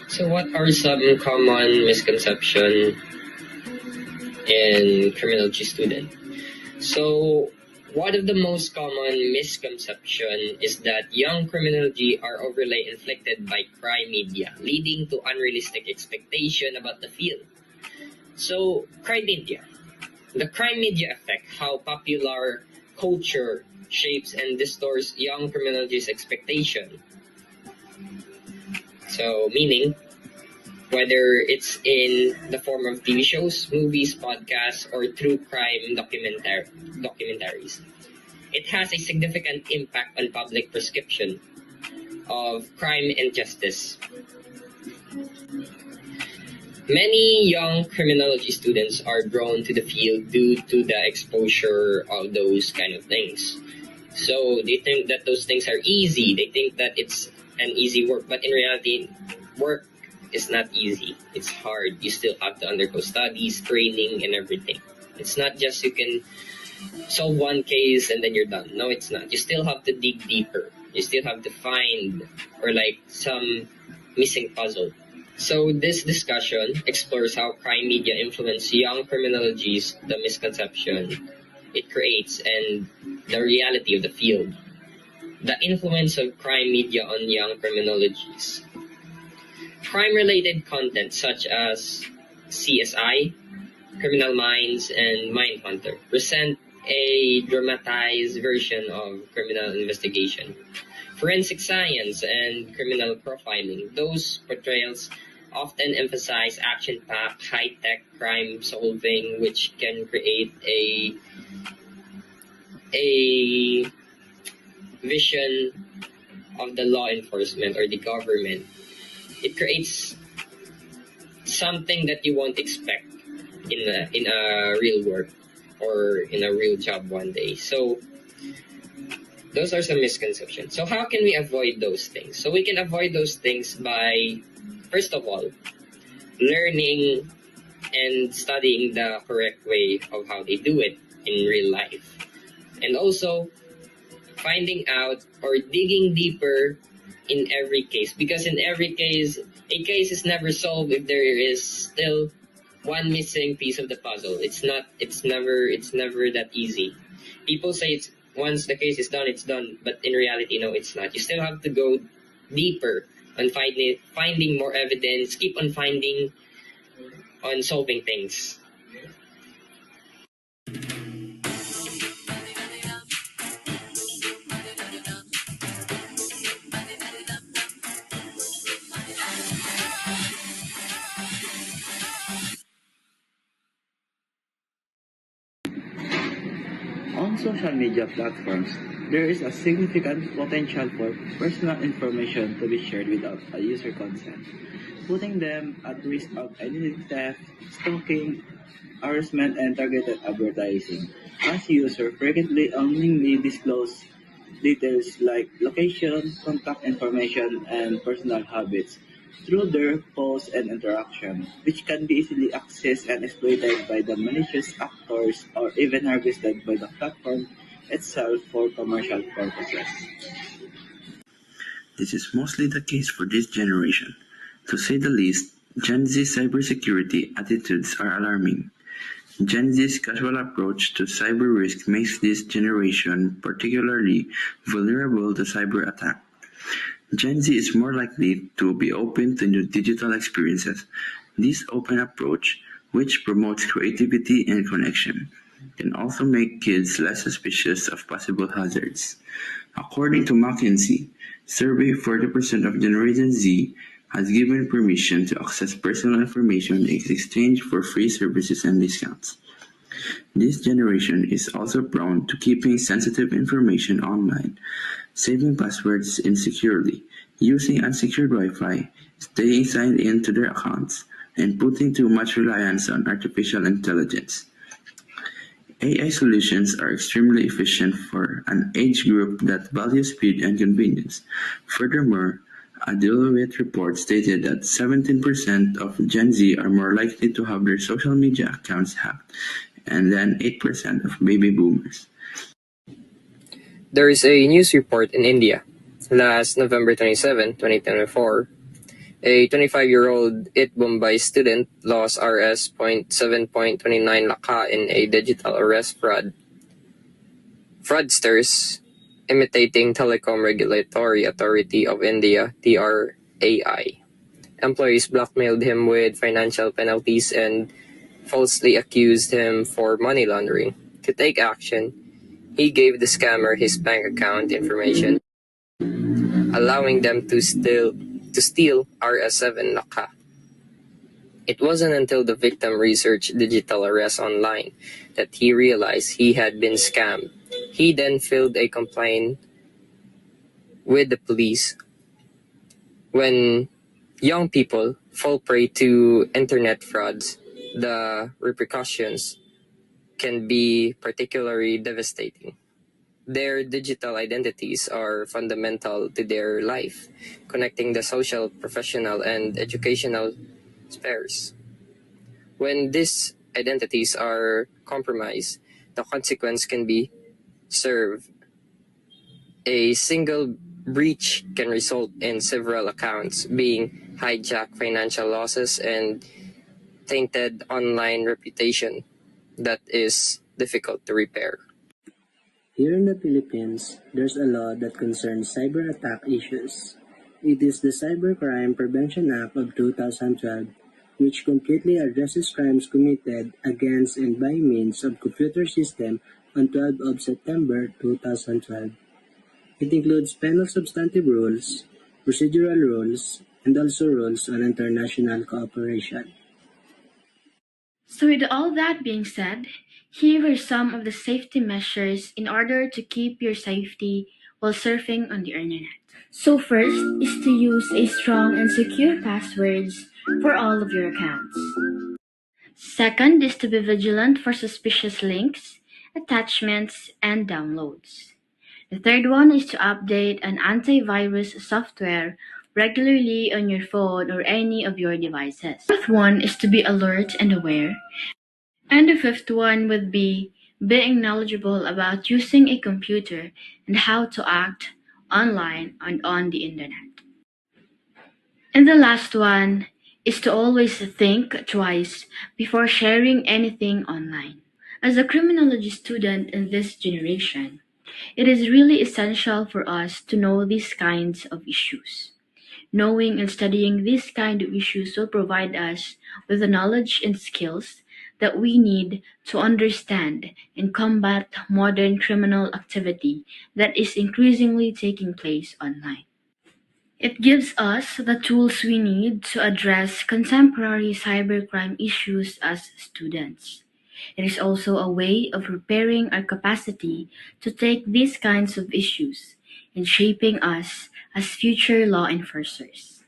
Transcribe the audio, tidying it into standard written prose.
So, what are some common misconceptions in criminology student? So, one of the most common misconception is that young criminology are overly inflicted by crime media, leading to unrealistic expectation about the field. So, crime media. The crime media affect how popular culture shapes and distorts young criminology's expectation. So, meaning, whether it's in the form of TV shows, movies, podcasts, or true crime documentaries. It has a significant impact on public perception of crime and justice. Many young criminology students are drawn to the field due to the exposure of those kind of things. So they think that those things are easy. They think that it's an easy work, but in reality, work is not easy. It's hard. You still have to undergo studies, training, and everything. It's not just you can solve one case and then you're done. No, it's not. You still have to dig deeper. You still have to find or like some missing puzzle. So this discussion explores how crime media influence young criminologies, the misconception it creates, and the reality of the field. The influence of crime media on young criminologies. Crime-related content such as CSI, Criminal Minds, and Mindhunter present a dramatized version of criminal investigation. Forensic science and criminal profiling. Those portrayals often emphasize action-packed, high-tech crime solving, which can create a vision of the law enforcement or the government. It creates something that you won't expect in a real work or in a real job one day. So those are some misconceptions. So how can we avoid those things? So we can avoid those things by, first of all, learning and studying the correct way of how they do it in real life. And also finding out or digging deeper in every case, because in every case, a case is never solved if there is still one missing piece of the puzzle. It's never that easy. People say it's once the case is done, it's done, but in reality, no, it's not. You still have to go deeper on finding more evidence, keep on finding, on solving things. On social media platforms, there is a significant potential for personal information to be shared without a user consent, putting them at risk of identity theft, stalking, harassment, and targeted advertising. As users frequently unknowingly disclose details like location, contact information, and personal habits through their posts and interaction, which can be easily accessed and exploited by the malicious actors or even harvested by the platform itself for commercial purposes. This is mostly the case for this generation. To say the least, Gen Z cybersecurity attitudes are alarming. Gen Z's casual approach to cyber risk makes this generation particularly vulnerable to cyber attack. Gen Z is more likely to be open to new digital experiences. This open approach, which promotes creativity and connection, can also make kids less suspicious of possible hazards. According to McKinsey, survey 40% of Generation Z has given permission to access personal information in exchange for free services and discounts. This generation is also prone to keeping sensitive information online, saving passwords insecurely, using unsecured Wi-Fi, staying signed in to their accounts, and putting too much reliance on artificial intelligence. AI solutions are extremely efficient for an age group that values speed and convenience. Furthermore, a Deloitte report stated that 17% of Gen Z are more likely to have their social media accounts hacked, and then 8% of baby boomers. There is a news report in India. Last November 27, 2024, a 25-year-old IT Bombay student lost Rs. 7.29 lakha in a digital arrest fraud. Fraudsters, imitating Telecom Regulatory Authority of India (TRAI), employees blackmailed him with financial penalties and falsely accused him for money laundering. To take action, he gave the scammer his bank account information, allowing them to steal Rs. 7 lakha. It wasn't until the victim researched digital arrest online that he realized he had been scammed. He then filed a complaint with the police. When young people fall prey to internet frauds, the repercussions can be particularly devastating. Their digital identities are fundamental to their life, connecting the social, professional, and educational spheres. When these identities are compromised, the consequence can be severe. A single breach can result in several accounts being hijacked, financial losses, and tainted online reputation that is difficult to repair. Here in the Philippines, there's a law that concerns cyber attack issues. It is the Cybercrime Prevention Act of 2012, which completely addresses crimes committed against and by means of computer system on 12 of September 2012. It includes penal substantive rules, procedural rules, and also rules on international cooperation. So, with all that being said, here are some of the safety measures in order to keep your safety while surfing on the internet. So, first is to use a strong and secure passwords for all of your accounts. Second is to be vigilant for suspicious links, attachments, and downloads. The third one is to update an antivirus software regularly on your phone or any of your devices. The fourth one is to be alert and aware. And the fifth one would be being knowledgeable about using a computer and how to act online and on the internet. And the last one is to always think twice before sharing anything online. As a criminology student in this generation, it is really essential for us to know these kinds of issues. Knowing and studying these kind of issues will provide us with the knowledge and skills that we need to understand and combat modern criminal activity that is increasingly taking place online. It gives us the tools we need to address contemporary cybercrime issues as students. It is also a way of preparing our capacity to take these kinds of issues and shaping us as future law enforcers.